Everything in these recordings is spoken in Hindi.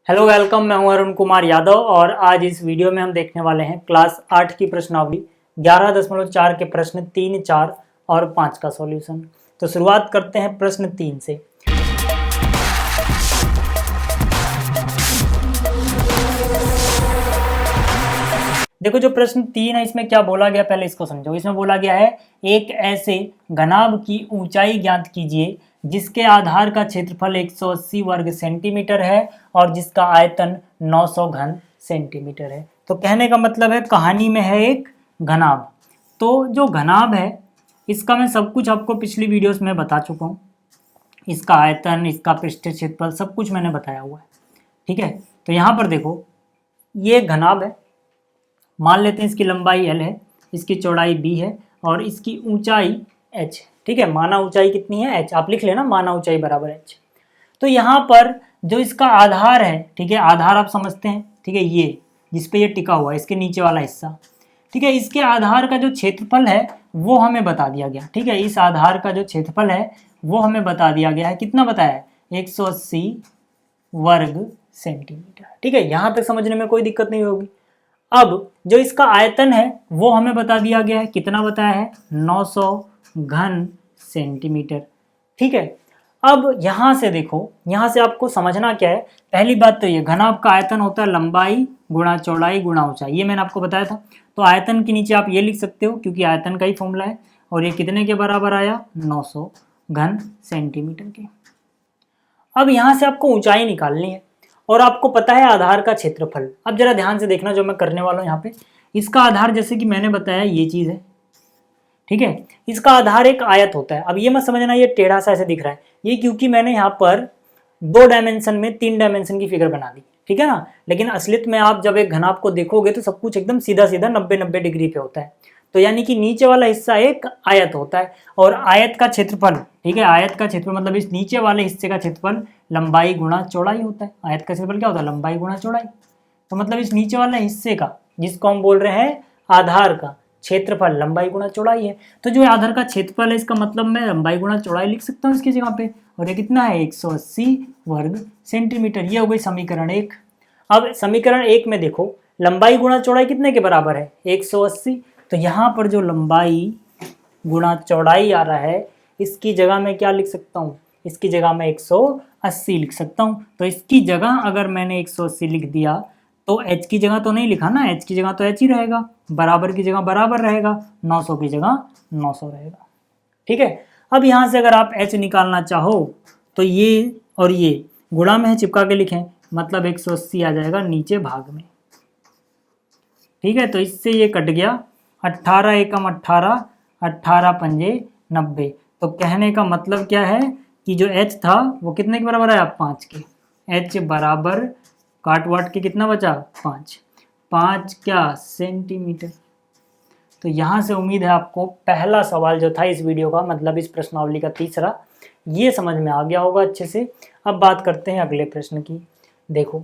हेलो वेलकम, मैं हूं अरुण कुमार यादव और आज इस वीडियो में हम देखने वाले हैं क्लास 8 की प्रश्नावली 11.4 के प्रश्न 3, 4 और 5 का सॉल्यूशन। तो शुरुआत करते हैं प्रश्न 3 से। देखो जो प्रश्न 3 है इसमें क्या बोला गया, पहले इसको समझो। इसमें बोला गया है एक ऐसे घनाभ की ऊंचाई ज्ञात कीजिए जिसके आधार का क्षेत्रफल 180 वर्ग सेंटीमीटर है और जिसका आयतन 900 घन सेंटीमीटर है। तो कहने का मतलब है कहानी में है एक घनाभ। तो जो घनाभ है इसका मैं सब कुछ आपको पिछली वीडियोस में बता चुका हूँ। इसका आयतन, इसका पृष्ठीय क्षेत्रफल सब कुछ मैंने बताया हुआ है। ठीक है, तो यहाँ पर देखो ये घनाभ है। मान लेते हैं इसकी लंबाई l है, इसकी चौड़ाई b है और इसकी ऊंचाई h है। ठीक है, माना ऊंचाई कितनी है h, आप लिख लेना माना ऊंचाई बराबर h। तो यहाँ पर जो इसका आधार है, ठीक है, आधार आप समझते हैं, ठीक है, ये जिस पे ये टिका हुआ है इसके नीचे वाला हिस्सा, ठीक है, इसके आधार का जो क्षेत्रफल है वो हमें बता दिया गया। ठीक है, इस आधार का जो क्षेत्रफल है वो हमें बता दिया गया है। कितना बताया है? 180 वर्ग सेंटीमीटर। ठीक है, यहाँ तक समझने में कोई दिक्कत नहीं होगी। अब जो इसका आयतन है वो हमें बता दिया गया है। कितना बताया है? 900 घन सेंटीमीटर। ठीक है, अब यहाँ से देखो, यहाँ से आपको समझना क्या है। पहली बात तो ये घनाभ का आयतन होता है लंबाई गुणा चौड़ाई गुणा ऊंचाई, ये मैंने आपको बताया था। तो आयतन के नीचे आप ये लिख सकते हो क्योंकि आयतन का ही फॉर्मूला है। और ये कितने के बराबर आया? 900 घन सेंटीमीटर के। अब यहाँ से आपको ऊंचाई निकालनी है और आपको पता है आधार का क्षेत्रफल। अब जरा ध्यान से देखना जो मैं करने वाला हूँ यहाँ पे। इसका आधार जैसे कि मैंने बताया ये चीज़ है, ठीक है, इसका आधार एक आयत होता है। अब ये मत समझना ये टेढ़ा सा ऐसे दिख रहा है, ये क्योंकि मैंने यहाँ पर 2 डायमेंशन में 3 डायमेंशन की फिगर बना दी, ठीक है ना। लेकिन असलियत में आप जब एक घनाभ को देखोगे तो सब कुछ एकदम सीधा सीधा 90-90 डिग्री पे होता है। तो यानी कि नीचे वाला हिस्सा एक आयत होता है और आयत का क्षेत्रफल, ठीक है, आयत का क्षेत्रफल मतलब इस नीचे वाले हिस्से का क्षेत्रफल लंबाई गुणा चौड़ाई होता है। आयत का क्षेत्रफल क्या होता है? लंबाई गुणा चौड़ाई। तो मतलब इस नीचे वाले हिस्से का, जिसको हम बोल रहे हैं आधार का क्षेत्रफल, लंबाई गुणा चौड़ाई है। तो जो आधार का क्षेत्रफल है इसका मतलब मैं लंबाई गुणा चौड़ाई लिख सकता हूँ इसकी जगह पे। और ये कितना है? 180 वर्ग सेंटीमीटर। ये हो गई समीकरण 1। अब समीकरण 1 में देखो लंबाई गुणा चौड़ाई कितने के बराबर है? 180। तो यहाँ पर जो लंबाई गुणा चौड़ाई आ रहा है इसकी जगह मैं क्या लिख सकता हूँ? इसकी जगह मैं 180 लिख सकता हूँ। तो इसकी जगह अगर मैंने 180 लिख दिया तो h की जगह तो नहीं लिखा ना, h की जगह तो h ही रहेगा, बराबर की जगह बराबर रहेगा, 900 की जगह 900 रहेगा। ठीक है, अब यहाँ से अगर आप h निकालना चाहो तो ये और ये गुणा में है चिपका के लिखें, मतलब 180 आ जाएगा नीचे भाग में। ठीक है, तो इससे ये कट गया, 18 एकम 18, 18 पंजे 90। तो कहने का मतलब क्या है कि जो h था वो कितने के बराबर है? 5 के। h बराबर काट वाट के कितना बचा? 5। 5 क्या? सेंटीमीटर। तो यहाँ से उम्मीद है आपको पहला सवाल जो था इस वीडियो का, मतलब इस प्रश्नावली का तीसरा, ये समझ में आ गया होगा अच्छे से। अब बात करते हैं अगले प्रश्न की। देखो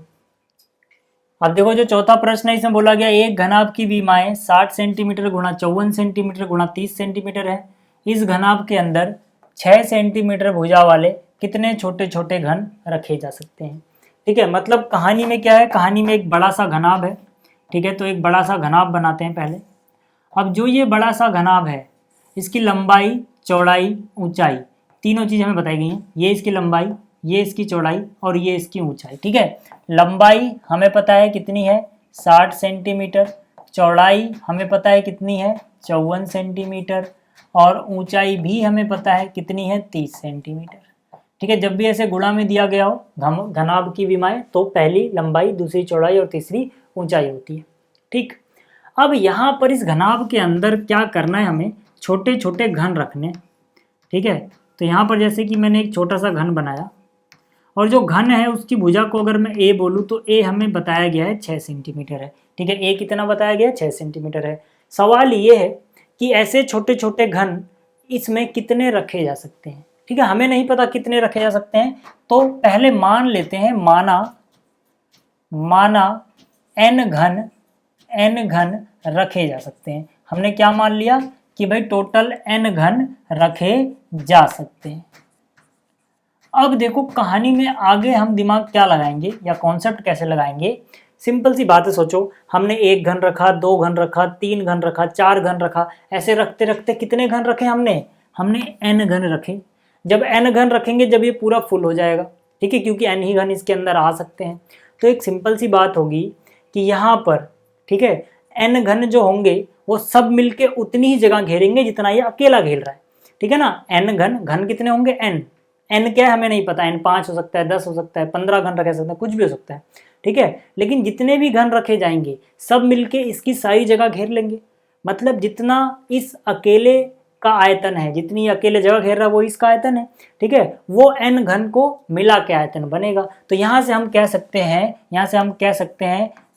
अब देखो जो चौथा प्रश्न है इसमें बोला गया एक घनाभ की विमाएं 60 सेंटीमीटर गुणा 54 सेंटीमीटर गुणा 30 सेंटीमीटर है। इस घनाभ के अंदर 6 सेंटीमीटर भुजा वाले कितने छोटे छोटे घन रखे जा सकते हैं? ठीक है, मतलब कहानी में क्या है, कहानी में एक बड़ा सा घनाभ है। ठीक है, तो एक बड़ा सा घनाभ बनाते हैं पहले। अब जो ये बड़ा सा घनाभ है इसकी लंबाई चौड़ाई ऊंचाई तीनों चीज़ हमें बताई गई हैं। ये इसकी लंबाई, ये इसकी चौड़ाई और ये इसकी ऊंचाई। ठीक है, लंबाई हमें पता है कितनी है? 60 सेंटीमीटर। चौड़ाई हमें पता है कितनी है? 54 सेंटीमीटर। और ऊंचाई भी हमें पता है कितनी है? 30 सेंटीमीटर। ठीक है, जब भी ऐसे गुणा में दिया गया हो घनाभ की विमाएं तो पहली लंबाई, दूसरी चौड़ाई और तीसरी ऊंचाई होती है। ठीक, अब यहाँ पर इस घनाभ के अंदर क्या करना है? हमें छोटे छोटे घन रखने। ठीक है, तो यहाँ पर जैसे कि मैंने एक छोटा सा घन बनाया और जो घन है उसकी भुजा को अगर मैं ए बोलूँ तो ए हमें बताया गया है 6 सेंटीमीटर है। ठीक है, ए कितना बताया गया है? 6 सेंटीमीटर है। सवाल ये है कि ऐसे छोटे छोटे घन इसमें कितने रखे जा सकते हैं? ठीक है, हमें नहीं पता कितने रखे जा सकते हैं, तो पहले मान लेते हैं, माना n घन रखे जा सकते हैं। हमने क्या मान लिया कि भाई टोटल n घन रखे जा सकते हैं। अब देखो कहानी में आगे हम दिमाग क्या लगाएंगे या कॉन्सेप्ट कैसे लगाएंगे। सिंपल सी बात है, सोचो हमने एक घन रखा, दो घन रखा, तीन घन रखा, चार घन रखा, ऐसे रखते रखते कितने घन रखे हमने n घन रखे। जब n घन रखेंगे जब ये पूरा फुल हो जाएगा, ठीक है, क्योंकि n ही घन इसके अंदर आ सकते हैं। तो एक सिंपल सी बात होगी कि यहाँ पर, ठीक है, n घन जो होंगे वो सब मिलके उतनी ही जगह घेरेंगे जितना ये अकेला घेर रहा है, ठीक है ना। n घन कितने होंगे, n क्या है हमें नहीं पता, n 5 हो सकता है, 10 हो सकता है, 15 घन रख सकते हैं, कुछ भी हो सकता है, ठीक है। लेकिन जितने भी घन रखे जाएंगे सब मिलके इसकी सारी जगह घेर लेंगे। मतलब जितना इस अकेले का आयतन है, जितनी अकेले जगह घेर रहा है वो इसका आयतन है, ठीक है, वो n घन को मिला के आयतन बनेगा। तो यहाँ से हम कह सकते हैं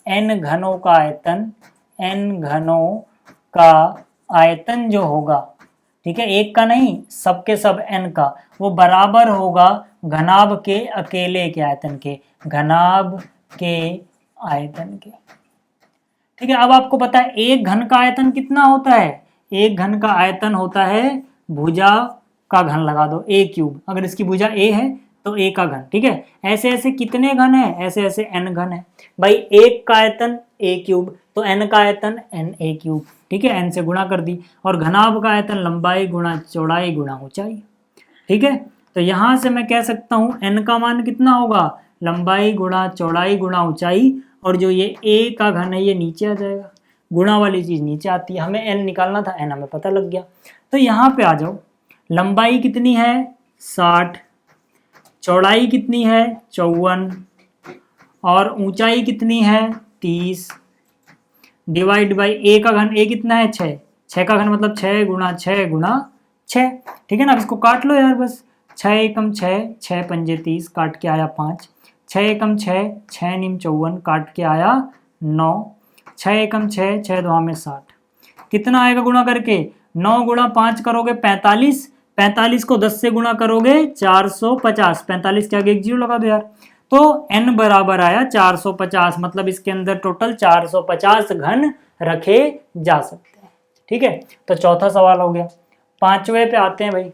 n घनों का आयतन जो होगा, ठीक है, एक का नहीं सबके सब n का, वो बराबर होगा घनाभ के अकेले के आयतन के, ठीक है। अब आपको पता है एक घन का आयतन कितना होता है, एक घन का आयतन होता है भुजा का घन लगा दो a क्यूब, अगर इसकी भुजा a है तो a का घन, ठीक है। ऐसे ऐसे कितने घन है, ऐसे ऐसे n घन है भाई। एक का आयतन a क्यूब तो n का आयतन n a क्यूब, ठीक है, n से गुणा कर दी। और घनाभ का आयतन लंबाई गुणा चौड़ाई गुणा ऊंचाई, ठीक है। तो यहां से मैं कह सकता हूं n का मान कितना होगा, लंबाई गुणा चौड़ाई गुणा ऊंचाई, और जो ये a का घन है ये नीचे आ जाएगा, गुणा वाली चीज नीचे आती है, हमें n निकालना था, n हमें पता लग गया। तो यहाँ पे आ जाओ, लंबाई कितनी है 60, चौड़ाई कितनी है 54, और ऊंचाई कितनी है 30, डिवाइड बाई a का घन, a कितना है 6, 6 का घन मतलब 6 गुणा 6 गुणा 6, ठीक है ना। अब इसको काट लो यार बस, 6 एकम 6, 6 पंजे 30, काट के आया 5, 6 एकम 6, 6 निम 54, काट के आया 9, 6 एकम 6, 6 दुआ में 60, कितना आएगा गुणा करके, 9 गुणा 5 करोगे 45, 45 को 10 से गुणा करोगे 450, 45 के आगे एक जीरो लगा दो यार, तो n बराबर आया 450, मतलब इसके अंदर टोटल 450 घन रखे जा सकते हैं, ठीक है। तो चौथा सवाल हो गया। पांचवे पे आते हैं भाई।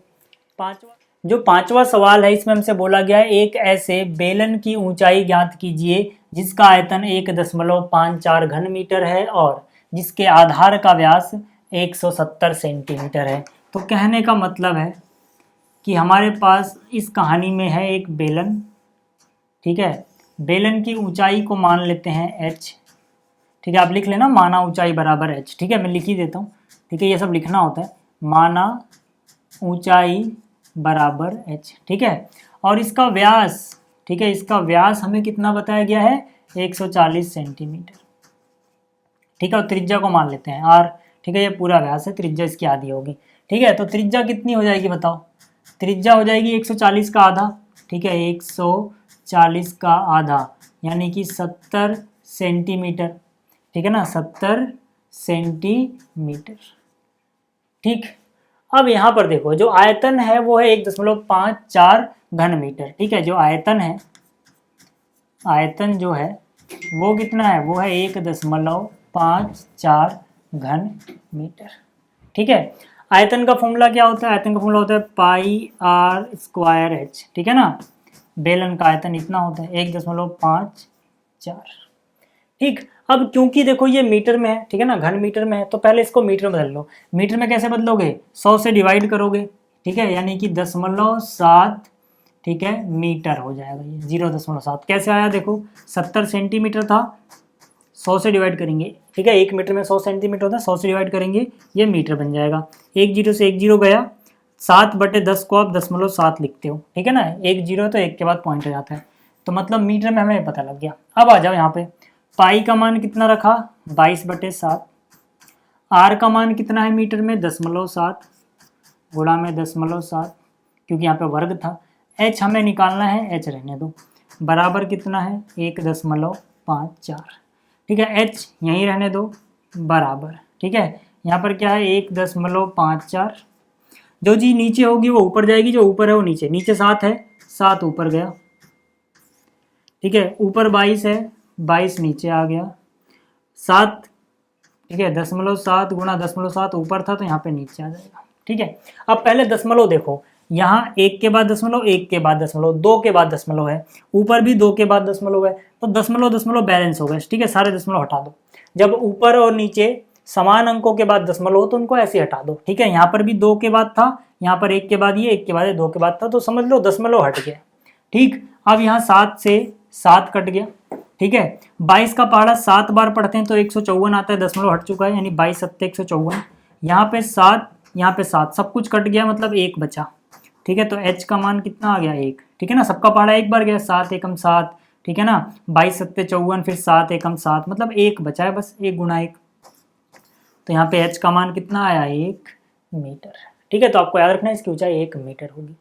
पांचवा सवाल है, इसमें हमसे बोला गया है एक ऐसे बेलन की ऊंचाई ज्ञात कीजिए जिसका आयतन 1.54 घन मीटर है और जिसके आधार का व्यास 170 सेंटीमीटर है। तो कहने का मतलब है कि हमारे पास इस कहानी में है एक बेलन, ठीक है, बेलन की ऊंचाई को मान लेते हैं h, ठीक है, आप लिख लेना माना ऊंचाई बराबर h, ठीक है, मैं लिख ही देता हूँ, ठीक है, ये सब लिखना होता है, माना ऊंचाई बराबर h, ठीक है। और इसका व्यास, ठीक है, इसका व्यास हमें कितना बताया गया है 140 सेंटीमीटर, ठीक है, और त्रिज्या को मान लेते हैं r, ठीक है, ये पूरा व्यास है, त्रिज्या इसकी आधी होगी, ठीक है। तो त्रिज्या कितनी हो जाएगी बताओ, त्रिज्या हो जाएगी 140 का आधा, ठीक है, 140 का आधा यानी कि 70 सेंटीमीटर, ठीक है ना, 70 सेंटीमीटर, ठीक। अब यहाँ पर देखो जो आयतन है वो है 1.54 घन मीटर, ठीक है, जो आयतन है, आयतन जो है वो कितना है, वो है 1.54 घन मीटर, ठीक है। आयतन का फॉर्मूला क्या होता है, आयतन का फॉर्मूला होता है पाई आर स्क्वायर एच, ठीक है ना। बेलन का आयतन इतना होता है 1.54, ठीक। अब क्योंकि देखो ये मीटर में है, ठीक है ना, घन मीटर में है, तो पहले इसको मीटर में बदल लो। मीटर में कैसे बदलोगे, 100 से डिवाइड करोगे, ठीक है, यानी कि 0.7, ठीक है, मीटर हो जाएगा ये 0.7। कैसे आया देखो, 70 सेंटीमीटर था, 100 से डिवाइड करेंगे, ठीक है, 1 मीटर में 100 सेंटीमीटर होता है, 100 से डिवाइड करेंगे ये मीटर बन जाएगा। एक जीरो से एक जीरो गया, 7/10 को आप 0.7 लिखते हो, ठीक है ना, एक जीरो तो एक के बाद पॉइंट हो जाता है, तो मतलब मीटर में हमें पता लग गया। अब आ जाओ यहाँ पे, पाई का मान कितना रखा 22/7, आर का मान कितना है मीटर में 10.7 गुणा में 10.7, क्योंकि यहाँ पे वर्ग था। एच हमें निकालना है, एच रहने दो, बराबर कितना है 1.54, ठीक है, एच यहीं रहने दो बराबर, ठीक है, यहाँ पर क्या है 1.54, जो चीज नीचे होगी वो ऊपर जाएगी, जो ऊपर है वो नीचे, नीचे 7 है, 7 ऊपर गया, ठीक है, ऊपर 22 है, 22 नीचे आ गया, 7, ठीक है, 0.7 गुणा 0.7 ऊपर था तो यहाँ पे नीचे आ जाएगा, ठीक है। अब पहले दशमलव देखो, यहाँ एक के बाद दशमलव, एक के बाद दशमलव, दो के बाद दशमलव है, ऊपर भी दो के बाद दशमलव है, तो दशमलव दशमलव बैलेंस हो गए, ठीक है, सारे दशमलव हटा दो। जब ऊपर और नीचे समान अंकों के बाद दशमलव हो तो उनको ऐसे हटा दो, ठीक है। यहाँ पर भी दो के बाद था, यहाँ पर एक के बाद ये, एक के बाद ये, दो के बाद था, तो समझ लो दशमलव हट गया, ठीक। अब यहाँ 7 से 7 कट गया, ठीक है। 22 का पहाड़ा 7 बार पढ़ते हैं तो 154 आता है, दशमलव हट चुका है, यानी 22 सत्ते 154। यहाँ पे 7, यहाँ पे 7, सब कुछ कट गया, मतलब 1 बचा, ठीक है। तो h का मान कितना आ गया, 1, ठीक है ना। सबका पहाड़ा एक बार गया, 7 एकम 7, ठीक है ना। 22 सत्ते 54, फिर 7 एकम 7, मतलब 1 बचा है बस, 1 गुना 1। तो यहाँ पे h का मान कितना आया, 1 मीटर, ठीक है। तो आपको याद रखना है इसकी ऊंचाई 1 मीटर होगी।